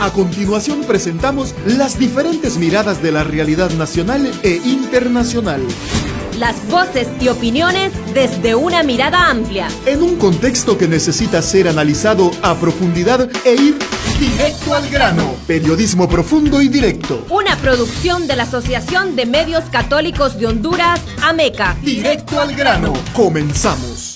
A continuación presentamos las diferentes miradas de la realidad nacional e internacional. Las voces y opiniones desde una mirada amplia. En un contexto que necesita ser analizado a profundidad e ir directo al grano. Periodismo profundo y directo. Una producción de la Asociación de Medios Católicos de Honduras, AMECA. Directo al grano. Comenzamos.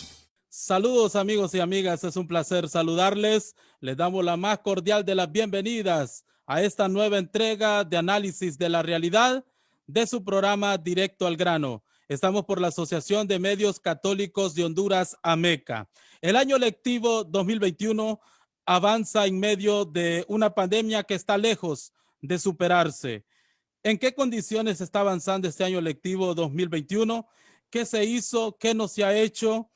Saludos amigos y amigas, es un placer saludarles. Les damos la más cordial de las bienvenidas a esta nueva entrega de análisis de la realidad de su programa Directo al Grano. Estamos por la Asociación de Medios Católicos de Honduras, AMECA. El año lectivo 2021 avanza en medio de una pandemia que está lejos de superarse. ¿En qué condiciones está avanzando este año lectivo 2021? ¿Qué se hizo? ¿Qué no se ha hecho?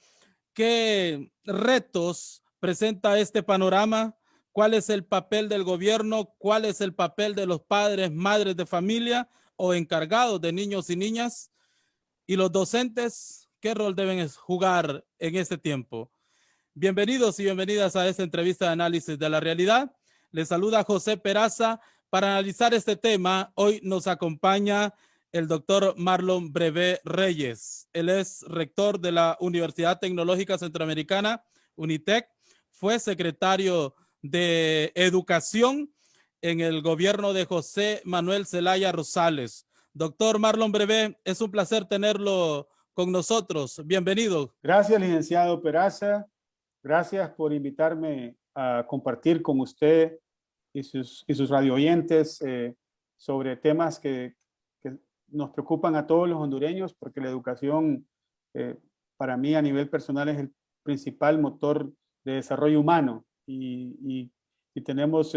¿Qué retos presenta este panorama? ¿Cuál es el papel del gobierno? ¿Cuál es el papel de los padres, madres de familia o encargados de niños y niñas? ¿Y los docentes qué rol deben jugar en este tiempo? Bienvenidos y bienvenidas a esta entrevista de análisis de la realidad. Les saluda José Peraza. Para analizar este tema, hoy nos acompaña el doctor Marlon Brevé Reyes. Él es rector de la Universidad Tecnológica Centroamericana, UNITEC. Fue secretario de Educación en el gobierno de José Manuel Zelaya Rosales. Doctor Marlon Brevé, es un placer tenerlo con nosotros. Bienvenido. Gracias, licenciado Peraza. Gracias por invitarme a compartir con usted y sus radio oyentes sobre temas que nos preocupan a todos los hondureños, porque la educación para mí a nivel personal es el principal motor de desarrollo humano y tenemos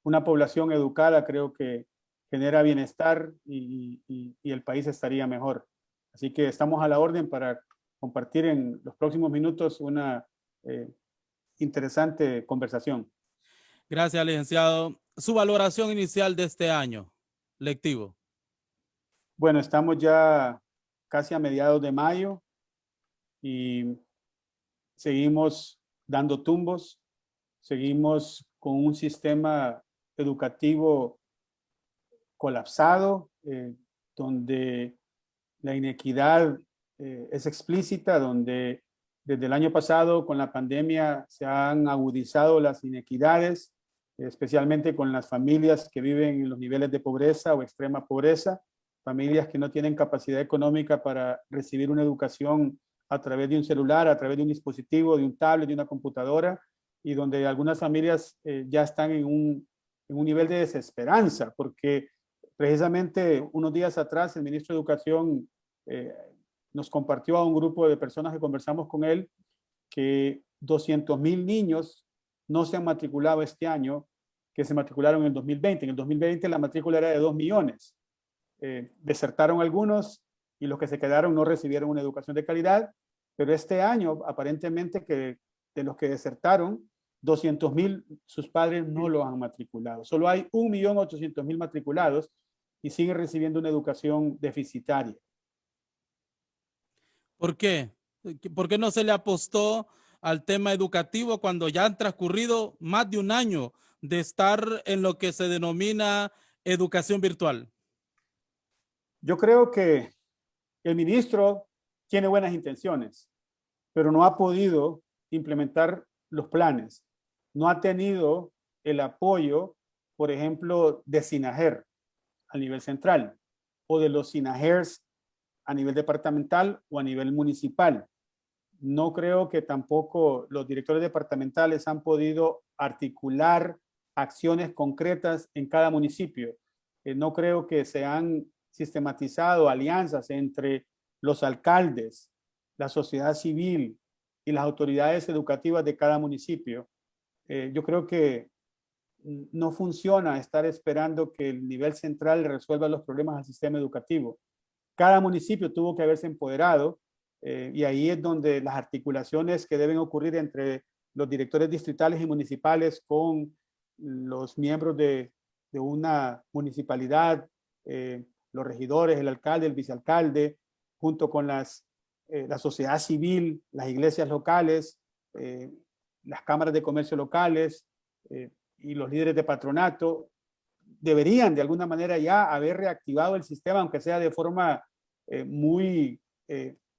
una población educada, creo que genera bienestar y el país estaría mejor. Así que estamos a la orden para compartir en los próximos minutos una interesante conversación. Gracias, licenciado. Su valoración inicial de este año lectivo. Bueno, estamos ya casi a mediados de mayo y seguimos dando tumbos, seguimos con un sistema educativo colapsado, donde la inequidad es explícita, donde desde el año pasado con la pandemia se han agudizado las inequidades, especialmente con las familias que viven en los niveles de pobreza o extrema pobreza, familias que no tienen capacidad económica para recibir una educación a través de un celular, a través de un dispositivo, de un tablet, de una computadora, y donde algunas familias ya están en un nivel de desesperanza, porque precisamente unos días atrás el ministro de Educación nos compartió a un grupo de personas que conversamos con él que 200,000 niños no se han matriculado este año, que se matricularon en el 2020. En el 2020 la matrícula era de 2 millones. Desertaron algunos y los que se quedaron no recibieron una educación de calidad, pero este año aparentemente que de los que desertaron, 200,000 sus padres no los han matriculado. Solo hay 1.800.000 matriculados y siguen recibiendo una educación deficitaria. ¿Por qué? ¿Por qué no se le apostó al tema educativo cuando ya han transcurrido más de un año de estar en lo que se denomina educación virtual? Yo creo que el ministro tiene buenas intenciones, pero no ha podido implementar los planes. No ha tenido el apoyo, por ejemplo, de SINAGER a nivel central o de los SINAGERs a nivel departamental o a nivel municipal. No creo que tampoco los directores departamentales han podido articular acciones concretas en cada municipio. No creo que se han sistematizado alianzas entre los alcaldes, la sociedad civil y las autoridades educativas de cada municipio. Yo creo que no funciona estar esperando que el nivel central resuelva los problemas al sistema educativo. Cada municipio tuvo que haberse empoderado y ahí es donde las articulaciones que deben ocurrir entre los directores distritales y municipales con los miembros de una municipalidad, los regidores, el alcalde, el vicealcalde, junto con la sociedad civil, las iglesias locales, las cámaras de comercio locales y los líderes de patronato deberían de alguna manera ya haber reactivado el sistema, aunque sea de forma muy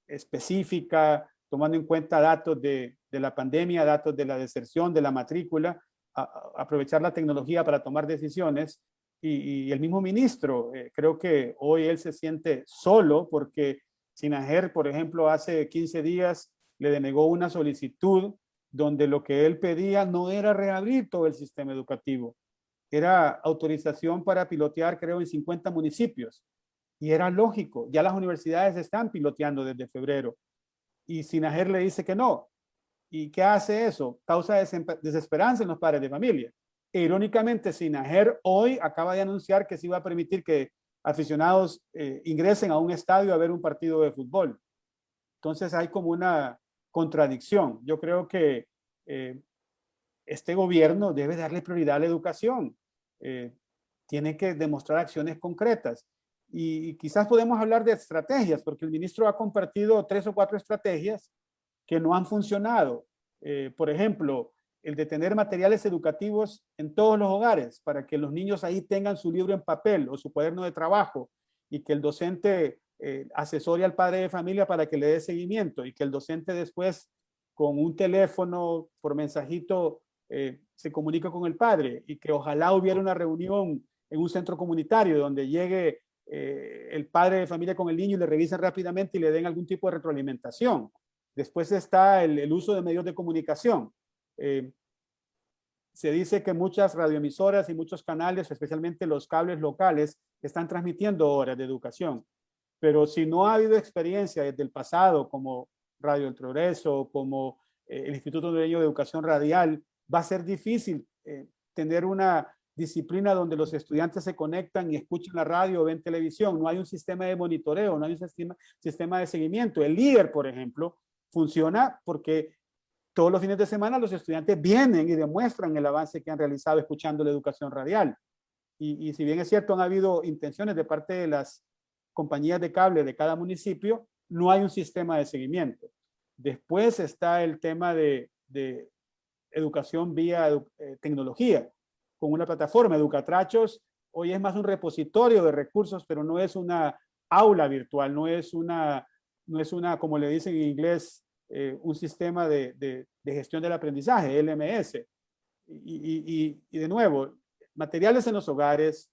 específica, tomando en cuenta datos de la pandemia, datos de la deserción, de la matrícula, aprovechar la tecnología para tomar decisiones. Y el mismo ministro, creo que hoy él se siente solo porque SINAJER, por ejemplo, hace 15 días le denegó una solicitud donde lo que él pedía no era reabrir todo el sistema educativo, era autorización para pilotear, creo, en 50 municipios. Y era lógico, ya las universidades están piloteando desde febrero. Y SINAJER le dice que no. ¿Y qué hace eso? Causa desesperanza en los padres de familia. E irónicamente, SINAJER hoy acaba de anunciar que se iba a permitir que aficionados ingresen a un estadio a ver un partido de fútbol. Entonces hay como una contradicción. Yo creo que este gobierno debe darle prioridad a la educación. Tiene que demostrar acciones concretas. Y quizás podemos hablar de estrategias, porque el ministro ha compartido 3 o 4 estrategias que no han funcionado. Por ejemplo, el de tener materiales educativos en todos los hogares para que los niños ahí tengan su libro en papel o su cuaderno de trabajo y que el docente asesore al padre de familia para que le dé seguimiento y que el docente después con un teléfono por mensajito se comunica con el padre y que ojalá hubiera una reunión en un centro comunitario donde llegue el padre de familia con el niño y le revisen rápidamente y le den algún tipo de retroalimentación. Después está el uso de medios de comunicación. Se dice que muchas radioemisoras y muchos canales, especialmente los cables locales, están transmitiendo horas de educación. Pero si no ha habido experiencia desde el pasado, como Radio El Progreso, como el Instituto Hondureño de Educación Radial, va a ser difícil tener una disciplina donde los estudiantes se conectan y escuchan la radio o ven televisión. No hay un sistema de monitoreo, no hay un sistema de seguimiento. El líder, por ejemplo, funciona porque todos los fines de semana los estudiantes vienen y demuestran el avance que han realizado escuchando la educación radial. Y si bien es cierto, han habido intenciones de parte de las compañías de cable de cada municipio, no hay un sistema de seguimiento. Después está el tema de educación vía tecnología, con una plataforma. Educatrachos hoy es más un repositorio de recursos, pero no es una aula virtual, no es una, como le dicen en inglés, un sistema de gestión del aprendizaje, LMS. Y de nuevo, materiales en los hogares,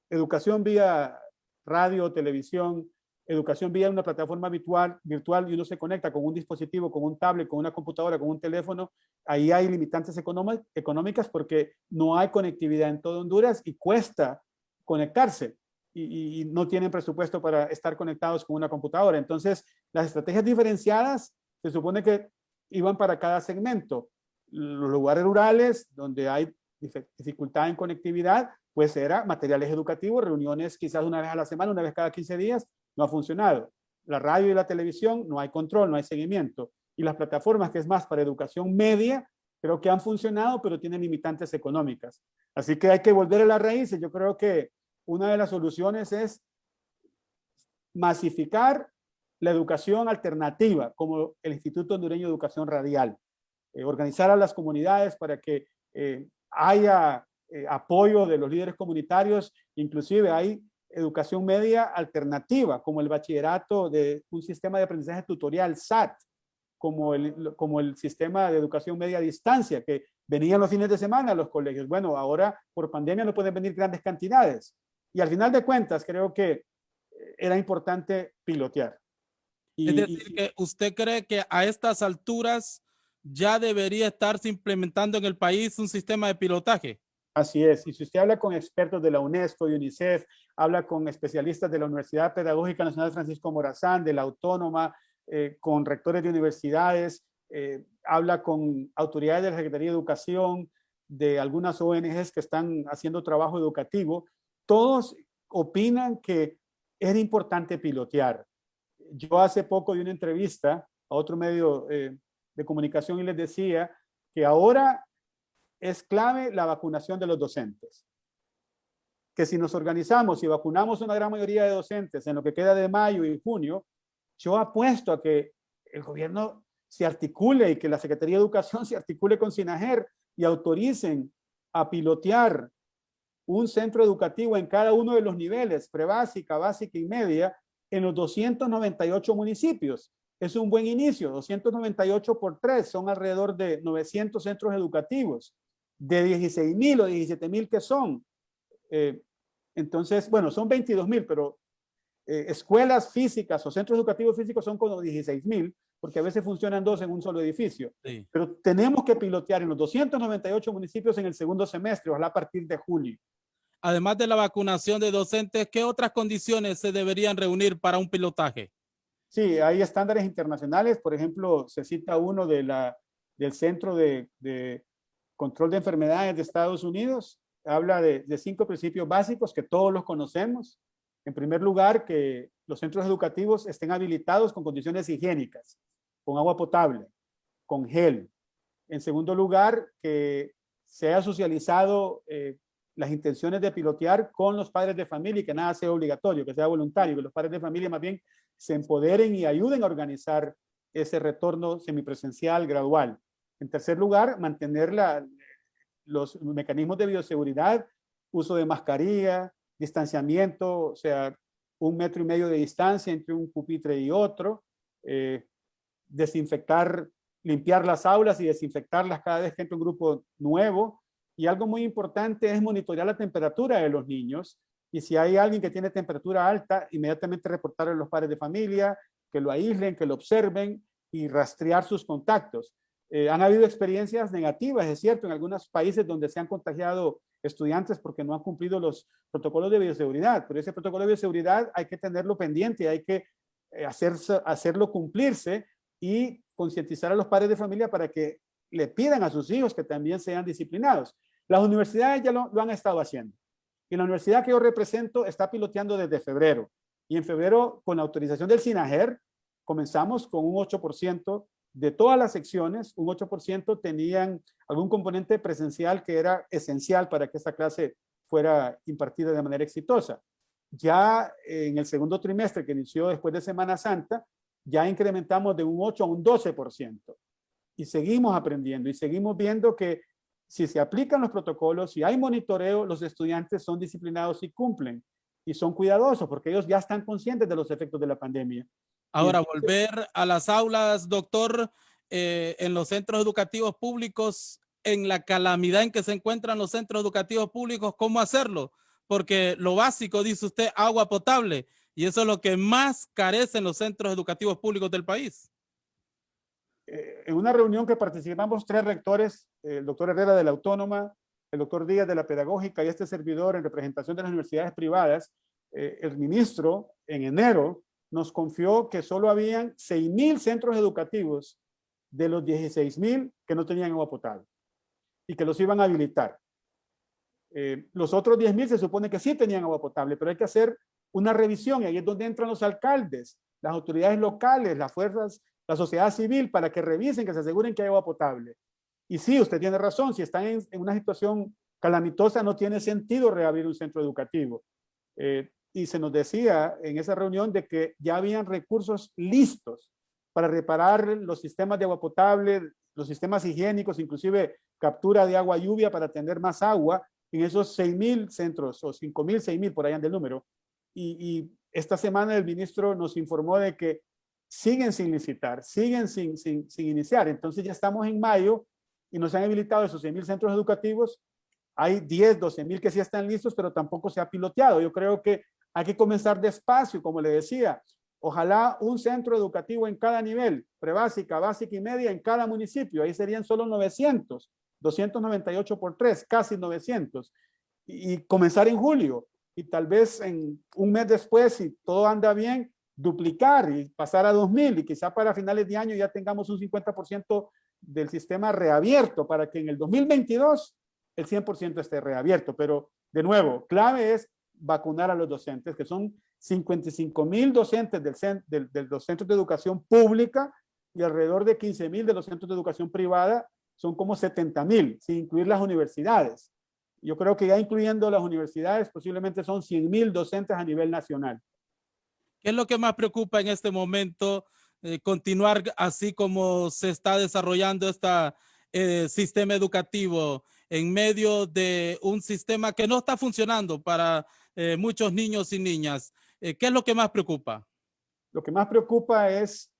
educación vía radio, televisión, educación vía una plataforma virtual y uno se conecta con un dispositivo, con un tablet, con una computadora, con un teléfono. Ahí hay limitantes económicas porque no hay conectividad en todo Honduras y cuesta conectarse. Y no tienen presupuesto para estar conectados con una computadora. Entonces, las estrategias diferenciadas se supone que iban para cada segmento. Los lugares rurales donde hay dificultad en conectividad, pues era materiales educativos, reuniones quizás una vez a la semana, una vez cada 15 días, no ha funcionado. La radio y la televisión, no hay control, no hay seguimiento. Y las plataformas, que es más para educación media, creo que han funcionado, pero tienen limitantes económicas. Así que hay que volver a las raíces. Yo creo que una de las soluciones es masificar la educación alternativa, como el Instituto Hondureño de Educación Radial. Organizar a las comunidades para que haya apoyo de los líderes comunitarios. Inclusive hay educación media alternativa, como el bachillerato de un sistema de aprendizaje tutorial, SAT, como el sistema de educación media a distancia, que venían los fines de semana a los colegios. Bueno, ahora por pandemia no pueden venir grandes cantidades. Y al final de cuentas, creo que era importante pilotear. Es decir, que usted cree que a estas alturas ya debería estarse implementando en el país un sistema de pilotaje. Así es. Y si usted habla con expertos de la UNESCO, de UNICEF, habla con especialistas de la Universidad Pedagógica Nacional Francisco Morazán, de la Autónoma, con rectores de universidades, habla con autoridades de la Secretaría de Educación, de algunas ONGs que están haciendo trabajo educativo, todos opinan que es importante pilotear. Yo hace poco di una entrevista a otro medio de comunicación y les decía que ahora es clave la vacunación de los docentes. Que si nos organizamos y vacunamos una gran mayoría de docentes en lo que queda de mayo y junio, yo apuesto a que el gobierno se articule y que la Secretaría de Educación se articule con SINAJER y autoricen a pilotear un centro educativo en cada uno de los niveles, prebásica, básica y media, en los 298 municipios. Es un buen inicio. 298 por 3 son alrededor de 900 centros educativos, de 16,000 o 17,000 que son. Entonces, bueno, son 22,000, pero escuelas físicas o centros educativos físicos son como 16,000, porque a veces funcionan dos en un solo edificio. Sí. Pero tenemos que pilotear en los 298 municipios en el segundo semestre, ojalá a partir de julio. Además de la vacunación de docentes, ¿qué otras condiciones se deberían reunir para un pilotaje? Sí, hay estándares internacionales. Por ejemplo, se cita uno del Centro de Control de Enfermedades de Estados Unidos. Habla de 5 principios básicos que todos los conocemos. En primer lugar, que los centros educativos estén habilitados con condiciones higiénicas, con agua potable, con gel. En segundo lugar, que se haya socializado las intenciones de pilotear con los padres de familia y que nada sea obligatorio, que sea voluntario, que los padres de familia más bien se empoderen y ayuden a organizar ese retorno semipresencial gradual. En tercer lugar, mantener los mecanismos de bioseguridad, uso de mascarilla, distanciamiento, o sea, 1,5 metros de distancia entre un pupitre y otro, desinfectar, limpiar las aulas y desinfectarlas cada vez que entra un grupo nuevo. Y algo muy importante es monitorear la temperatura de los niños. Y si hay alguien que tiene temperatura alta, inmediatamente reportarle a los padres de familia, que lo aíslen, que lo observen y rastrear sus contactos. Han habido experiencias negativas, es cierto, en algunos países donde se han contagiado estudiantes porque no han cumplido los protocolos de bioseguridad, pero ese protocolo de bioseguridad hay que tenerlo pendiente, hay que hacerlo cumplirse y concientizar a los padres de familia para que le pidan a sus hijos que también sean disciplinados. Las universidades ya lo han estado haciendo. Y la universidad que yo represento está piloteando desde febrero. Y en febrero, con la autorización del SINAGER, comenzamos con un 8% de todas las secciones, un 8% tenían algún componente presencial que era esencial para que esta clase fuera impartida de manera exitosa. Ya en el segundo trimestre, que inició después de Semana Santa, ya incrementamos de un 8 a un 12%. Y seguimos aprendiendo y seguimos viendo que si se aplican los protocolos, si hay monitoreo, los estudiantes son disciplinados y cumplen. Y son cuidadosos porque ellos ya están conscientes de los efectos de la pandemia. Ahora, volver a las aulas, doctor, en los centros educativos públicos, en la calamidad en que se encuentran los centros educativos públicos, ¿cómo hacerlo? Porque lo básico, dice usted, agua potable. Y eso es lo que más carecen los centros educativos públicos del país. En una reunión que participamos 3 rectores, el doctor Herrera de la Autónoma, el doctor Díaz de la Pedagógica y este servidor en representación de las universidades privadas, el ministro en enero nos confió que solo habían 6,000 centros educativos de los 16,000 que no tenían agua potable y que los iban a habilitar. Los otros 10,000 se supone que sí tenían agua potable, pero hay que hacer una revisión y ahí es donde entran los alcaldes, las autoridades locales, las fuerzas, la sociedad civil, para que revisen, que se aseguren que hay agua potable. Y sí, usted tiene razón, si están en una situación calamitosa no tiene sentido reabrir un centro educativo. Y se nos decía en esa reunión de que ya habían recursos listos para reparar los sistemas de agua potable, los sistemas higiénicos, inclusive captura de agua lluvia para tener más agua en esos 6,000 centros o 5,000, 6,000 por allá del número. Y esta semana el ministro nos informó de que siguen sin licitar, siguen sin iniciar. Entonces ya estamos en mayo y nos han habilitado esos 6,000 centros educativos. Hay 10, 12,000 que sí están listos, pero tampoco se ha piloteado. Yo creo que hay que comenzar despacio, como le decía. Ojalá un centro educativo en cada nivel, prebásica, básica y media en cada municipio. Ahí serían solo 900, 298 por 3, casi 900. Y comenzar en julio. Y tal vez en un mes después, si todo anda bien, duplicar y pasar a 2,000 y quizá para finales de año ya tengamos un 50% del sistema reabierto para que en el 2022 el 100% esté reabierto. Pero de nuevo, clave es vacunar a los docentes, que son 55,000 docentes de los centros de educación pública y alrededor de 15,000 de los centros de educación privada, son como 70,000, sin incluir las universidades. Yo creo que ya incluyendo las universidades posiblemente son 100,000 docentes a nivel nacional. ¿Qué es lo que más preocupa en este momento? Continuar así como se está desarrollando este sistema educativo en medio de un sistema que no está funcionando para muchos niños y niñas. ¿Qué es lo que más preocupa? Lo que más preocupa es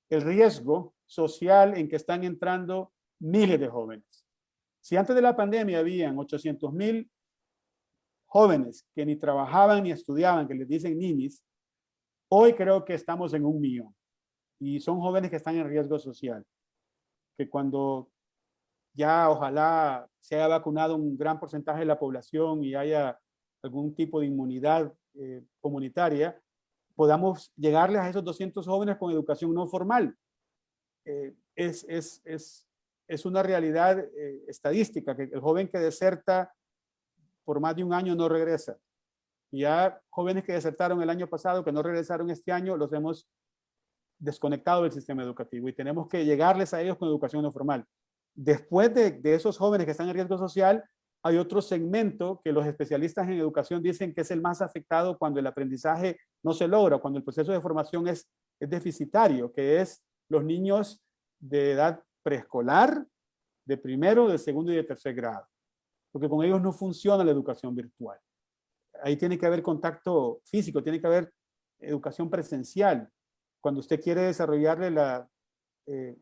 el riesgo social en que están entrando miles de jóvenes. Si antes de la pandemia habían 800,000 jóvenes que ni trabajaban ni estudiaban, que les dicen ninis, hoy creo que estamos en 1,000,000. Y son jóvenes que están en riesgo social. Que cuando ya ojalá se haya vacunado un gran porcentaje de la población y haya algún tipo de inmunidad comunitaria, podamos llegarles a esos 200 jóvenes con educación no formal. Es una realidad estadística, que el joven que deserta por más de un año no regresa. Y ya jóvenes que desertaron el año pasado, que no regresaron este año, los hemos desconectado del sistema educativo y tenemos que llegarles a ellos con educación no formal. Después de esos jóvenes que están en riesgo social, hay otro segmento que los especialistas en educación dicen que es el más afectado cuando el aprendizaje no se logra, cuando el proceso de formación es deficitario, que es los niños de edad preescolar, de primero, de segundo y de tercer grado, porque con ellos no funciona la educación virtual. Ahí tiene que haber contacto físico, tiene que haber educación presencial. Cuando usted quiere desarrollarle la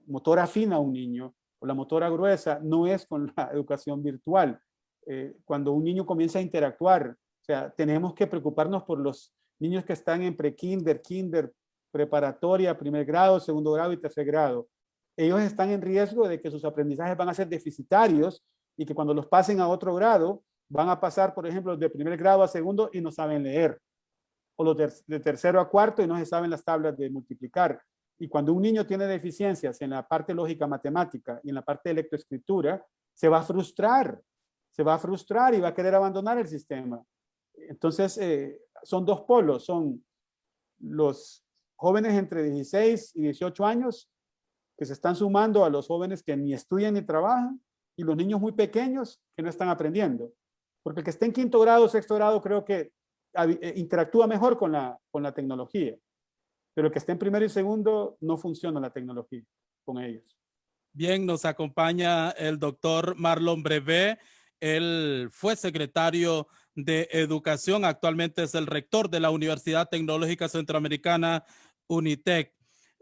motora fina a un niño o la motora gruesa, no es con la educación virtual. Cuando un niño comienza a interactuar, o sea, tenemos que preocuparnos por los niños que están en pre-kinder, kinder, preparatoria, primer grado, segundo grado y tercer grado. Ellos están en riesgo de que sus aprendizajes van a ser deficitarios y que cuando los pasen a otro grado, van a pasar, por ejemplo, de primer grado a segundo y no saben leer. O los de tercero a cuarto y no se saben las tablas de multiplicar. Y cuando un niño tiene deficiencias en la parte lógica matemática y en la parte de lectoescritura, se va a frustrar y va a querer abandonar el sistema. Entonces, son dos polos, son los jóvenes entre 16 y 18 años que se están sumando a los jóvenes que ni estudian ni trabajan y los niños muy pequeños que no están aprendiendo. Porque el que esté en quinto grado, sexto grado, creo que interactúa mejor con la tecnología. Pero el que esté en primero y segundo, no funciona la tecnología con ellos. Bien, nos acompaña el doctor Marlon Brevé. Él fue secretario de Educación, actualmente es el rector de la Universidad Tecnológica Centroamericana, UNITEC.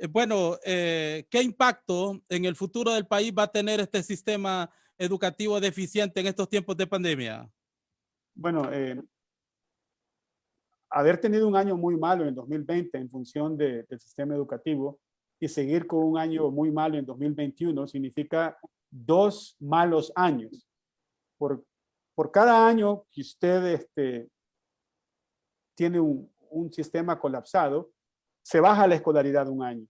Bueno, ¿qué impacto en el futuro del país va a tener este sistema educativo deficiente en estos tiempos de pandemia? Bueno, haber tenido un año muy malo en 2020 en función del sistema educativo y seguir con un año muy malo en 2021 significa 2 malos años. Por cada año que usted tiene un sistema colapsado, se baja la escolaridad un año.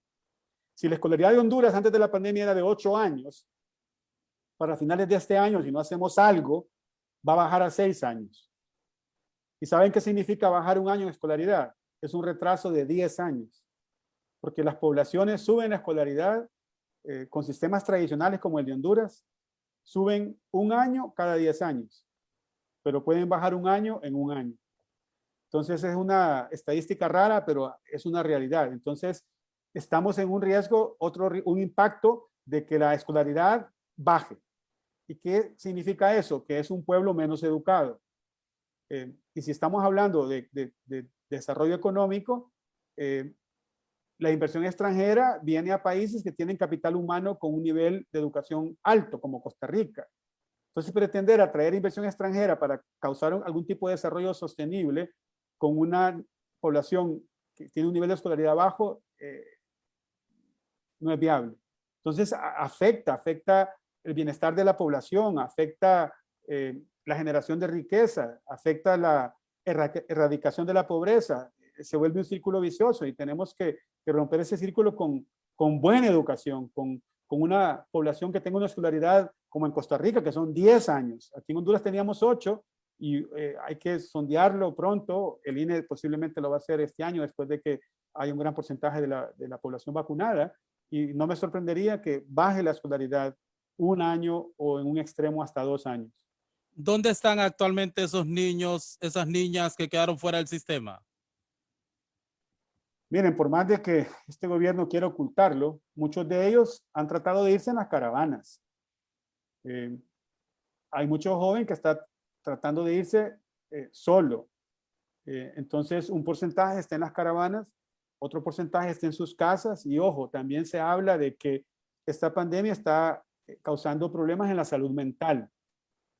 Si la escolaridad de Honduras antes de la pandemia era de 8 años, para finales de este año, si no hacemos algo, va a bajar a 6 años. ¿Y saben qué significa bajar un año en escolaridad? Es un retraso de 10 años. Porque las poblaciones suben la escolaridad con sistemas tradicionales como el de Honduras, suben un año cada 10 años, pero pueden bajar un año en un año. Entonces es una estadística rara, pero es una realidad. Entonces estamos en un riesgo, un impacto de que la escolaridad baje. ¿Y qué significa eso? Que es un pueblo menos educado. Y si estamos hablando de desarrollo económico, la inversión extranjera viene a países que tienen capital humano con un nivel de educación alto, como Costa Rica. Entonces, pretender atraer inversión extranjera para causar algún tipo de desarrollo sostenible con una población que tiene un nivel de escolaridad bajo, no es viable. Entonces, afecta el bienestar de la población, afecta la generación de riqueza, afecta la erradicación de la pobreza, se vuelve un círculo vicioso y tenemos que romper ese círculo con buena educación, con una población que tenga una escolaridad como en Costa Rica, que son 10 años. Aquí en Honduras teníamos 8 y hay que sondearlo pronto. El INE posiblemente lo va a hacer este año después de que haya un gran porcentaje de la población vacunada y no me sorprendería que baje la escolaridad un año o en un extremo hasta 2 años. ¿Dónde están actualmente esos niños, esas niñas que quedaron fuera del sistema? Miren, por más de que este gobierno quiera ocultarlo, muchos de ellos han tratado de irse en las caravanas. hay mucho joven que está tratando de irse solo. Entonces, un porcentaje está en las caravanas, otro porcentaje está en sus casas y ojo, también se habla de que esta pandemia está causando problemas en la salud mental.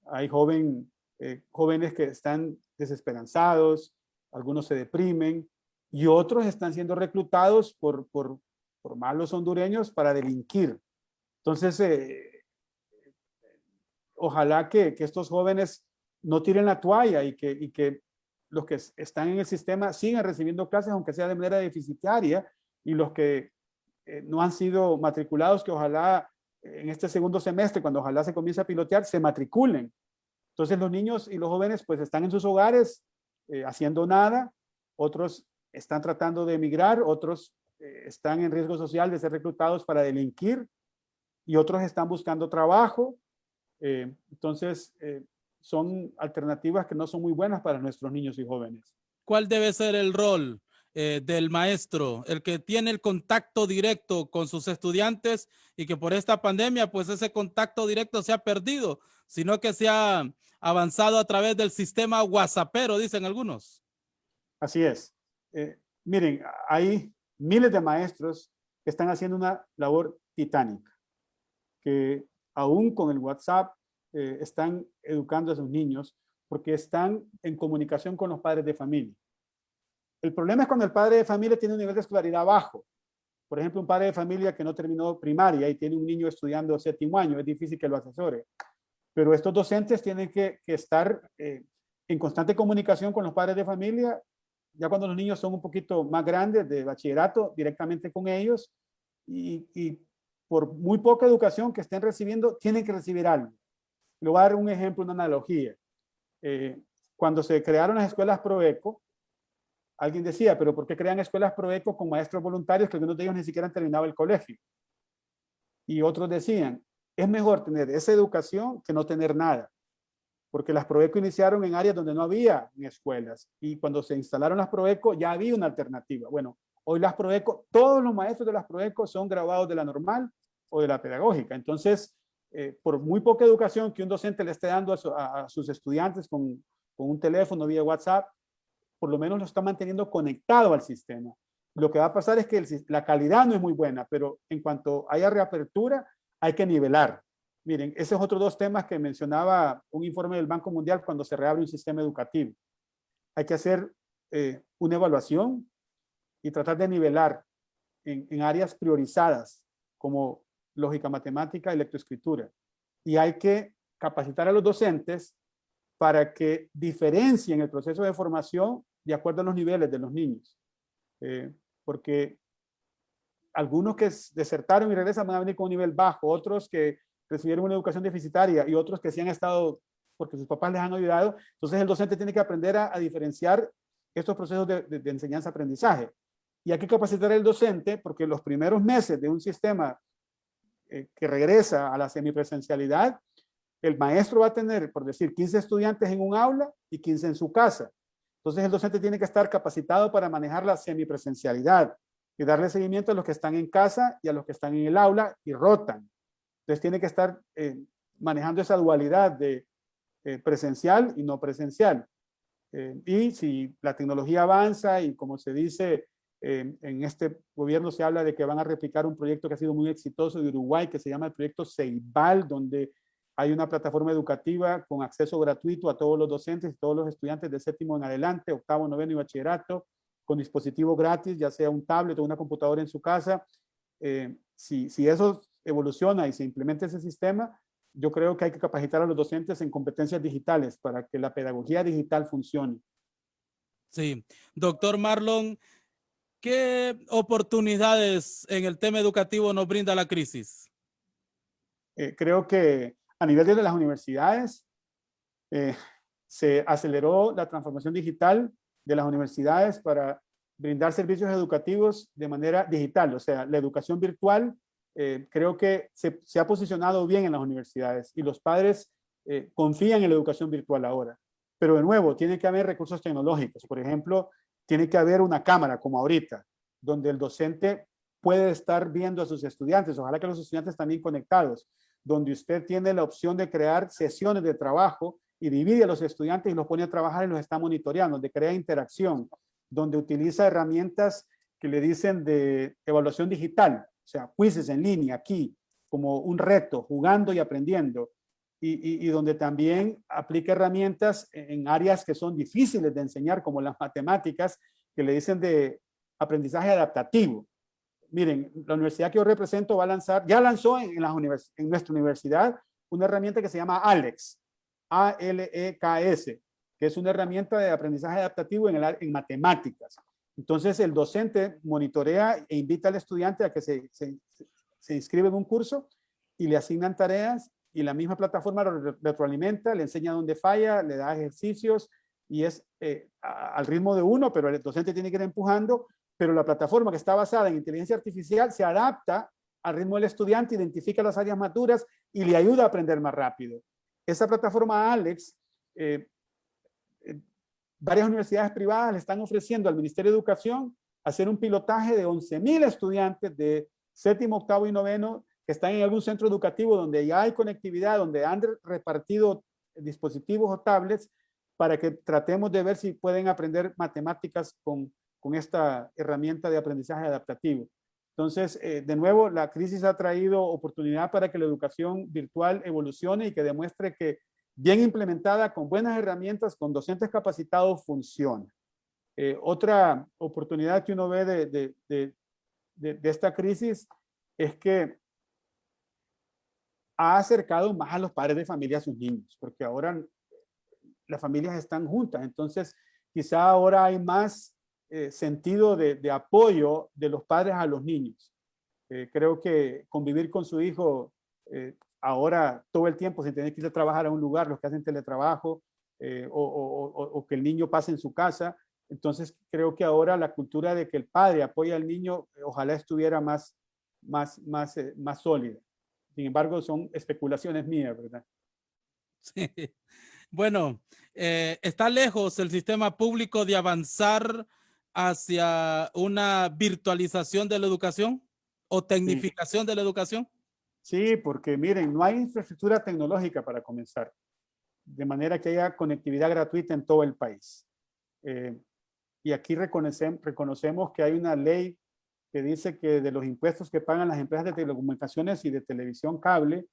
Hay jóvenes que están desesperanzados, algunos se deprimen y otros están siendo reclutados por malos hondureños para delinquir. Entonces, ojalá que estos jóvenes no tiren la toalla y que los que están en el sistema sigan recibiendo clases, aunque sea de manera deficitaria, y los que no han sido matriculados, que ojalá en este segundo semestre, cuando ojalá se comience a pilotear, se matriculen. Entonces los niños y los jóvenes pues están en sus hogares haciendo nada, otros están tratando de emigrar, otros están en riesgo social de ser reclutados para delinquir y otros están buscando trabajo. Entonces son alternativas que no son muy buenas para nuestros niños y jóvenes. ¿Cuál debe ser el rol del maestro, el que tiene el contacto directo con sus estudiantes y que por esta pandemia pues ese contacto directo se ha perdido, sino que se ha avanzado a través del sistema WhatsAppero, dicen algunos? Así es. Miren, hay miles de maestros que están haciendo una labor titánica, que aún con el WhatsApp están educando a sus niños porque están en comunicación con los padres de familia. El problema es cuando el padre de familia tiene un nivel de escolaridad bajo. Por ejemplo, un padre de familia que no terminó primaria y tiene un niño estudiando 7º año, es difícil que lo asesore. Pero estos docentes tienen que estar en constante comunicación con los padres de familia, ya cuando los niños son un poquito más grandes de bachillerato, directamente con ellos, y por muy poca educación que estén recibiendo, tienen que recibir algo. Le voy a dar un ejemplo, una analogía. Cuando se crearon las escuelas Proeco, alguien decía, pero ¿por qué crean escuelas Proeco con maestros voluntarios que algunos de ellos ni siquiera han terminado el colegio? Y otros decían, es mejor tener esa educación que no tener nada, porque las Proeco iniciaron en áreas donde no había ni escuelas, y cuando se instalaron las Proeco ya había una alternativa. Bueno, hoy las Proeco, todos los maestros de las Proeco son graduados de la normal o de la pedagógica. Entonces, por muy poca educación que un docente le esté dando a sus estudiantes con un teléfono vía WhatsApp, por lo menos lo está manteniendo conectado al sistema. Lo que va a pasar es que la calidad no es muy buena, pero en cuanto haya reapertura, hay que nivelar. Miren, esos otros dos temas que mencionaba un informe del Banco Mundial cuando se reabre un sistema educativo. Hay que hacer una evaluación y tratar de nivelar en áreas priorizadas, como lógica matemática y lectoescritura. Y hay que capacitar a los docentes para que diferencien el proceso de formación de acuerdo a los niveles de los niños. Porque algunos que desertaron y regresan van a venir con un nivel bajo, otros que recibieron una educación deficitaria y otros que sí han estado porque sus papás les han ayudado. Entonces el docente tiene que aprender a diferenciar estos procesos de enseñanza-aprendizaje. Y hay que capacitar al docente porque los primeros meses de un sistema que regresa a la semipresencialidad, el maestro va a tener, por decir, 15 estudiantes en un aula y 15 en su casa. Entonces el docente tiene que estar capacitado para manejar la semipresencialidad y darle seguimiento a los que están en casa y a los que están en el aula y rotan. Entonces tiene que estar manejando esa dualidad de presencial y no presencial. Y si la tecnología avanza y como se dice, en este gobierno se habla de que van a replicar un proyecto que ha sido muy exitoso de Uruguay que se llama el proyecto Ceibal, donde hay una plataforma educativa con acceso gratuito a todos los docentes y todos los estudiantes de 7º en adelante, 8º, 9º y bachillerato, con dispositivo gratis, ya sea un tablet o una computadora en su casa. Si eso evoluciona y se implementa ese sistema, yo creo que hay que capacitar a los docentes en competencias digitales para que la pedagogía digital funcione. Sí. Doctor Marlon, ¿qué oportunidades en el tema educativo nos brinda la crisis? Creo que a nivel de las universidades se aceleró la transformación digital de las universidades para brindar servicios educativos de manera digital. O sea, la educación virtual creo que se ha posicionado bien en las universidades y los padres confían en la educación virtual ahora. Pero de nuevo, tiene que haber recursos tecnológicos. Por ejemplo, tiene que haber una cámara como ahorita, donde el docente puede estar viendo a sus estudiantes. Ojalá que los estudiantes también conectados. donde usted tiene la opción de crear sesiones de trabajo y divide a los estudiantes y los pone a trabajar y los está monitoreando, donde crea interacción, donde utiliza herramientas que le dicen de evaluación digital, o sea, quizzes en línea aquí, como un reto, jugando y aprendiendo, y donde también aplica herramientas en áreas que son difíciles de enseñar, como las matemáticas, que le dicen de aprendizaje adaptativo. Miren, la universidad que yo represento va a lanzar, ya lanzó en nuestra universidad una herramienta que se llama ALEKS, A-L-E-K-S, que es una herramienta de aprendizaje adaptativo en matemáticas. Entonces, el docente monitorea e invita al estudiante a que se inscribe en un curso y le asignan tareas y la misma plataforma lo retroalimenta, le enseña dónde falla, le da ejercicios y es al ritmo de uno, pero el docente tiene que ir empujando, pero la plataforma que está basada en inteligencia artificial se adapta al ritmo del estudiante, identifica las áreas maduras y le ayuda a aprender más rápido. Esa plataforma ALEKS, varias universidades privadas le están ofreciendo al Ministerio de Educación hacer un pilotaje de 11,000 estudiantes de séptimo, octavo y noveno que están en algún centro educativo donde ya hay conectividad, donde han repartido dispositivos o tablets para que tratemos de ver si pueden aprender matemáticas con esta herramienta de aprendizaje adaptativo. Entonces, de nuevo, la crisis ha traído oportunidad para que la educación virtual evolucione y que demuestre que bien implementada, con buenas herramientas, con docentes capacitados, funciona. Otra oportunidad que uno ve de esta crisis es que ha acercado más a los padres de familia a sus niños, porque ahora las familias están juntas, entonces quizá ahora hay más sentido de apoyo de los padres a los niños. Creo que convivir con su hijo ahora todo el tiempo sin tener que ir a trabajar a un lugar, los que hacen teletrabajo o que el niño pase en su casa, entonces creo que ahora la cultura de que el padre apoya al niño ojalá estuviera más sólida. Sin embargo, son especulaciones mías, ¿verdad? Sí. Bueno, ¿está lejos el sistema público de avanzar hacia una virtualización de la educación o tecnificación de la educación? Sí, porque miren, no hay infraestructura tecnológica para comenzar, de manera que haya conectividad gratuita en todo el país. Y aquí reconocemos que hay una ley que dice que de los impuestos que pagan las empresas de telecomunicaciones y de televisión cable,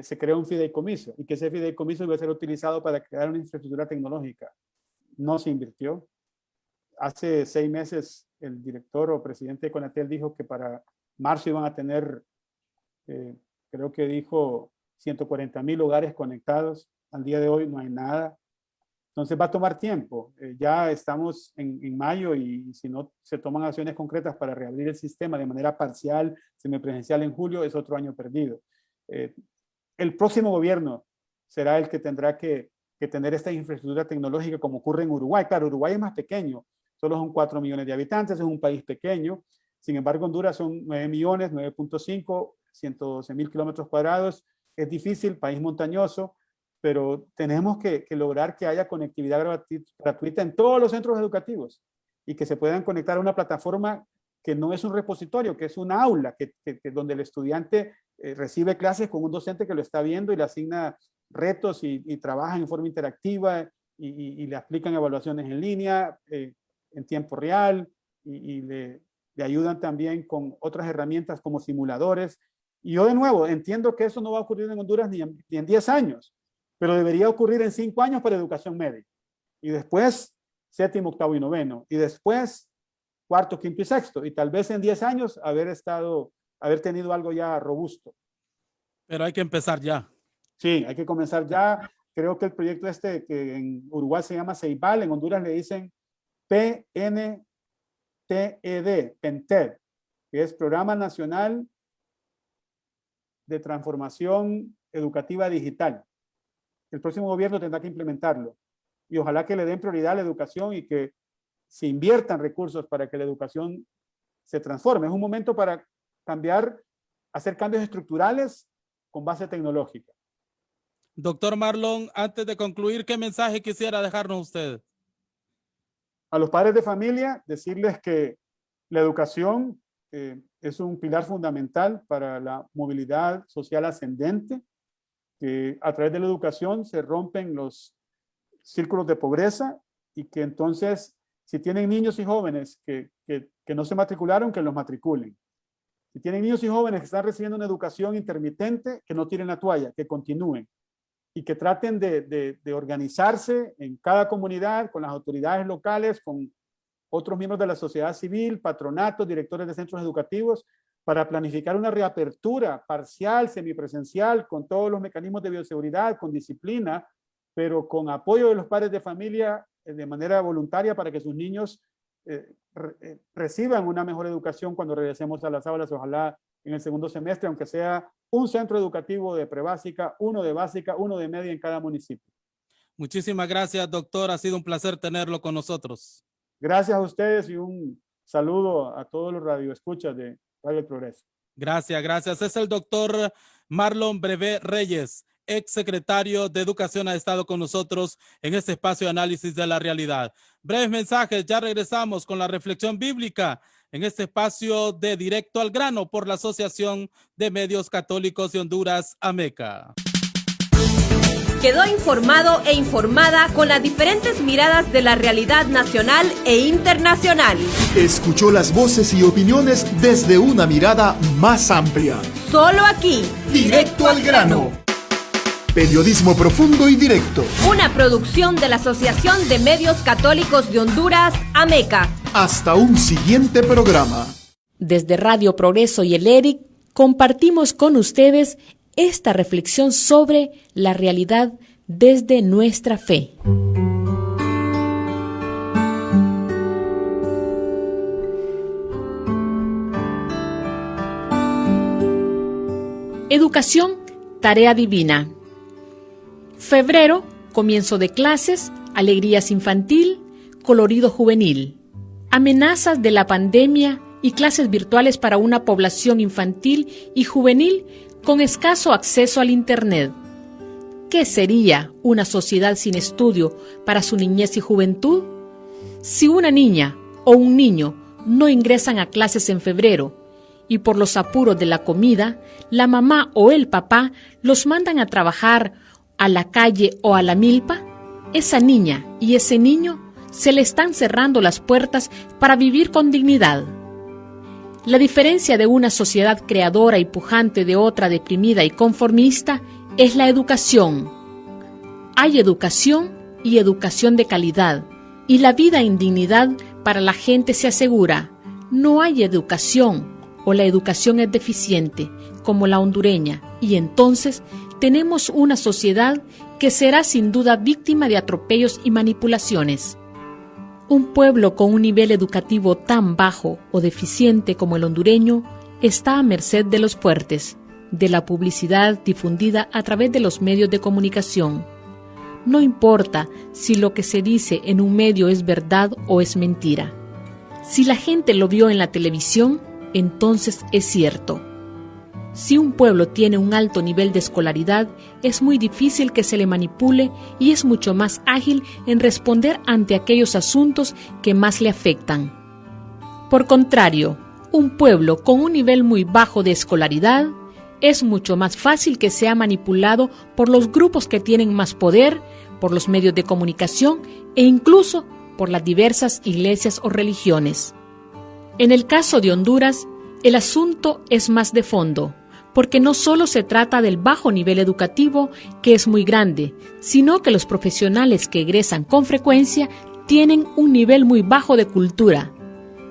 se crea un fideicomiso y que ese fideicomiso iba a ser utilizado para crear una infraestructura tecnológica. No se invirtió. Hace 6 meses el director o presidente de Conatel dijo que para marzo iban a tener, creo que dijo 140,000 hogares conectados. Al día de hoy no hay nada. Entonces va a tomar tiempo. Ya estamos en mayo y si no se toman acciones concretas para reabrir el sistema de manera parcial, semipresencial en julio, es otro año perdido. El próximo gobierno será el que tendrá que tener esta infraestructura tecnológica como ocurre en Uruguay. Claro, Uruguay es más pequeño, solo son 4 millones de habitantes, es un país pequeño. Sin embargo, Honduras son 9 millones, 9.5, 112,000 kilómetros cuadrados. Es difícil, país montañoso, pero tenemos que lograr que haya conectividad gratuita en todos los centros educativos y que se puedan conectar a una plataforma que no es un repositorio, que es un aula, donde el estudiante recibe clases con un docente que lo está viendo y le asigna retos y trabaja en forma interactiva y le aplican evaluaciones en línea, en tiempo real y le ayudan también con otras herramientas como simuladores. Y yo de nuevo entiendo que eso no va a ocurrir en Honduras ni en 10 años, pero debería ocurrir en 5 años para educación media. Y después, séptimo, octavo y noveno. Y después, cuarto, quinto y sexto. Y tal vez en 10 años haber tenido algo ya robusto. Pero hay que empezar ya. Sí, hay que comenzar ya. Creo que el proyecto que en Uruguay se llama CEIBAL, en Honduras le dicen PNTED, PENTED, que es Programa Nacional de Transformación Educativa Digital. El próximo gobierno tendrá que implementarlo y ojalá que le den prioridad a la educación y que se inviertan recursos para que la educación se transforme. Es un momento para hacer cambios estructurales con base tecnológica. Doctor Marlon, antes de concluir, ¿qué mensaje quisiera dejarnos usted? A los padres de familia, decirles que la educación es un pilar fundamental para la movilidad social ascendente, que a través de la educación se rompen los círculos de pobreza y que entonces, si tienen niños y jóvenes que no se matricularon, que los matriculen. Si tienen niños y jóvenes que están recibiendo una educación intermitente, que no tiren la toalla, que continúen y que traten de organizarse en cada comunidad, con las autoridades locales, con otros miembros de la sociedad civil, patronatos, directores de centros educativos, para planificar una reapertura parcial, semipresencial, con todos los mecanismos de bioseguridad, con disciplina, pero con apoyo de los padres de familia de manera voluntaria para que sus niños reciban una mejor educación cuando regresemos a las aulas, ojalá en el segundo semestre, aunque sea un centro educativo de prebásica, uno de básica, uno de media en cada municipio. Muchísimas gracias, doctor. Ha sido un placer tenerlo con nosotros. Gracias a ustedes y un saludo a todos los radioescuchas de Radio El Progreso. Gracias, gracias. Es el doctor Marlon Brevé Reyes, ex secretario de Educación, ha estado con nosotros en este espacio de análisis de la realidad. Breves mensajes, ya regresamos con la reflexión bíblica en este espacio de Directo al Grano por la Asociación de Medios Católicos de Honduras, AMECA. Quedó informado e informada con las diferentes miradas de la realidad nacional e internacional. Escuchó las voces y opiniones desde una mirada más amplia. Solo aquí, Directo al Grano. Periodismo profundo y directo. Una producción de la Asociación de Medios Católicos de Honduras, AMECA. Hasta un siguiente programa. Desde Radio Progreso y el ERIC compartimos con ustedes esta reflexión sobre la realidad desde nuestra fe. Educación, tarea divina. Febrero, comienzo de clases, alegrías infantil, colorido juvenil. Amenazas de la pandemia y clases virtuales para una población infantil y juvenil con escaso acceso al Internet. ¿Qué sería una sociedad sin estudio para su niñez y juventud? Si una niña o un niño no ingresan a clases en febrero y por los apuros de la comida, la mamá o el papá los mandan a trabajar a la calle o a la milpa, esa niña y ese niño se le están cerrando las puertas para vivir con dignidad. La diferencia de una sociedad creadora y pujante de otra deprimida y conformista es la educación. Hay educación y educación de calidad, y la vida en dignidad para la gente se asegura. No hay educación, o la educación es deficiente, como la hondureña, y entonces tenemos una sociedad que será sin duda víctima de atropellos y manipulaciones. Un pueblo con un nivel educativo tan bajo o deficiente como el hondureño está a merced de los fuertes, de la publicidad difundida a través de los medios de comunicación. No importa si lo que se dice en un medio es verdad o es mentira. Si la gente lo vio en la televisión, entonces es cierto. Si un pueblo tiene un alto nivel de escolaridad, es muy difícil que se le manipule y es mucho más ágil en responder ante aquellos asuntos que más le afectan. Por contrario, un pueblo con un nivel muy bajo de escolaridad es mucho más fácil que sea manipulado por los grupos que tienen más poder, por los medios de comunicación e incluso por las diversas iglesias o religiones. En el caso de Honduras, el asunto es más de fondo, porque no solo se trata del bajo nivel educativo, que es muy grande, sino que los profesionales que egresan con frecuencia tienen un nivel muy bajo de cultura,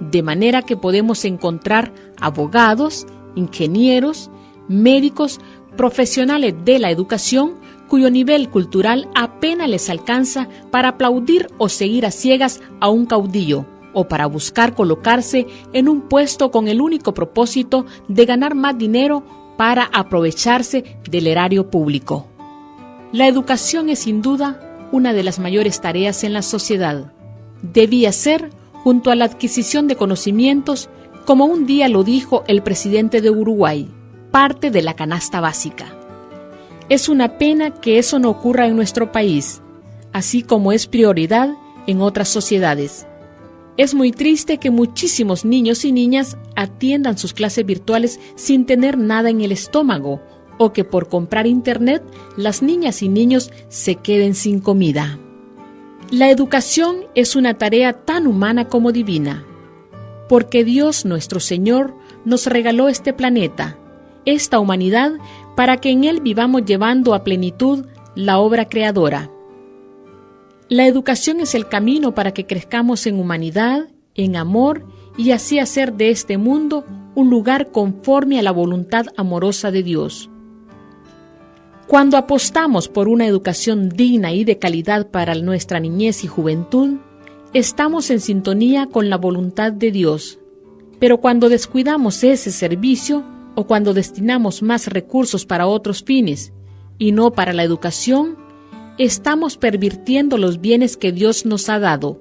de manera que podemos encontrar abogados, ingenieros, médicos, profesionales de la educación, cuyo nivel cultural apenas les alcanza para aplaudir o seguir a ciegas a un caudillo, o para buscar colocarse en un puesto con el único propósito de ganar más dinero para aprovecharse del erario público. La educación es sin duda una de las mayores tareas en la sociedad. Debía ser, junto a la adquisición de conocimientos, como un día lo dijo el presidente de Uruguay, parte de la canasta básica. Es una pena que eso no ocurra en nuestro país, así como es prioridad en otras sociedades. Es muy triste que muchísimos niños y niñas atiendan sus clases virtuales sin tener nada en el estómago, o que por comprar internet las niñas y niños se queden sin comida. La educación es una tarea tan humana como divina, porque Dios nuestro Señor nos regaló este planeta, esta humanidad, para que en él vivamos llevando a plenitud la obra creadora. La educación es el camino para que crezcamos en humanidad, en amor, y así hacer de este mundo un lugar conforme a la voluntad amorosa de Dios. Cuando apostamos por una educación digna y de calidad para nuestra niñez y juventud, estamos en sintonía con la voluntad de Dios. Pero cuando descuidamos ese servicio, o cuando destinamos más recursos para otros fines, y no para la educación, estamos pervirtiendo los bienes que Dios nos ha dado.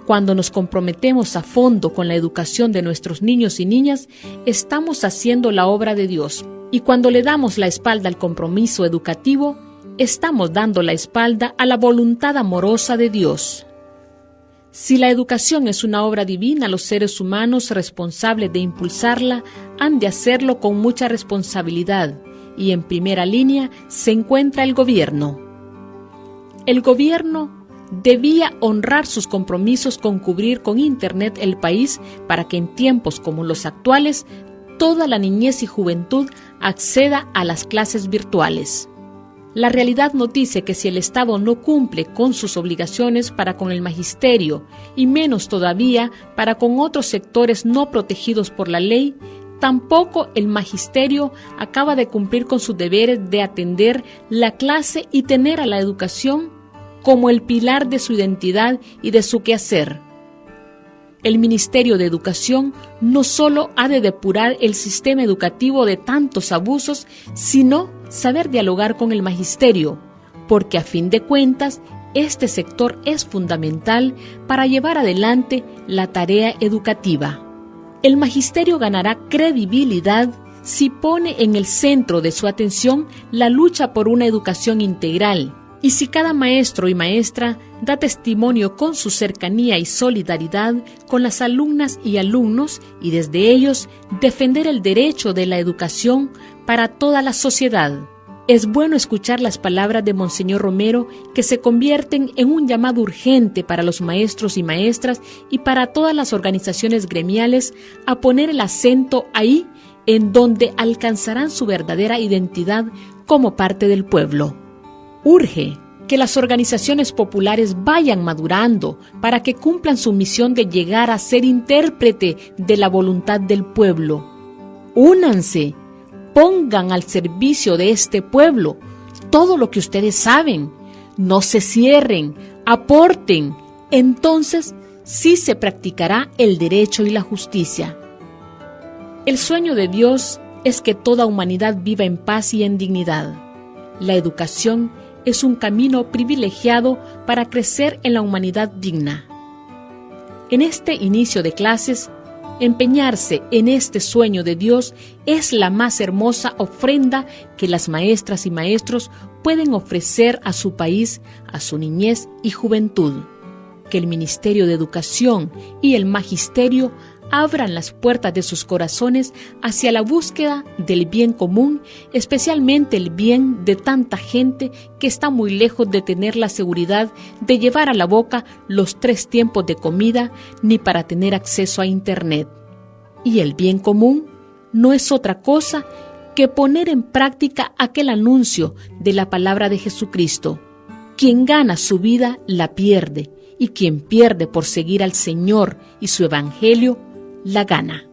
Cuando nos comprometemos a fondo con la educación de nuestros niños y niñas, estamos haciendo la obra de Dios. Y cuando le damos la espalda al compromiso educativo, estamos dando la espalda a la voluntad amorosa de Dios. Si la educación es una obra divina, los seres humanos responsables de impulsarla han de hacerlo con mucha responsabilidad, y en primera línea se encuentra el gobierno. El gobierno debía honrar sus compromisos con cubrir con Internet el país para que en tiempos como los actuales toda la niñez y juventud acceda a las clases virtuales. La realidad nos dice que si el Estado no cumple con sus obligaciones para con el magisterio, y menos todavía para con otros sectores no protegidos por la ley, tampoco el magisterio acaba de cumplir con sus deberes de atender la clase y tener a la educación como el pilar de su identidad y de su quehacer. El Ministerio de Educación no solo ha de depurar el sistema educativo de tantos abusos, sino saber dialogar con el magisterio, porque a fin de cuentas, este sector es fundamental para llevar adelante la tarea educativa. El magisterio ganará credibilidad si pone en el centro de su atención la lucha por una educación integral, y si cada maestro y maestra da testimonio con su cercanía y solidaridad con las alumnas y alumnos, y desde ellos defender el derecho de la educación para toda la sociedad. Es bueno escuchar las palabras de Monseñor Romero, que se convierten en un llamado urgente para los maestros y maestras y para todas las organizaciones gremiales a poner el acento ahí en donde alcanzarán su verdadera identidad como parte del pueblo. Urge que las organizaciones populares vayan madurando para que cumplan su misión de llegar a ser intérprete de la voluntad del pueblo. Únanse, pongan al servicio de este pueblo todo lo que ustedes saben, no se cierren, aporten, entonces sí se practicará el derecho y la justicia. El sueño de Dios es que toda humanidad viva en paz y en dignidad. La educación es un camino privilegiado para crecer en la humanidad digna. En este inicio de clases, empeñarse en este sueño de Dios es la más hermosa ofrenda que las maestras y maestros pueden ofrecer a su país, a su niñez y juventud. Que el Ministerio de Educación y el Magisterio abran las puertas de sus corazones hacia la búsqueda del bien común, especialmente el bien de tanta gente que está muy lejos de tener la seguridad de llevar a la boca los 3 tiempos de comida ni para tener acceso a Internet. Y el bien común no es otra cosa que poner en práctica aquel anuncio de la palabra de Jesucristo. Quien gana su vida la pierde, y quien pierde por seguir al Señor y su Evangelio la gana.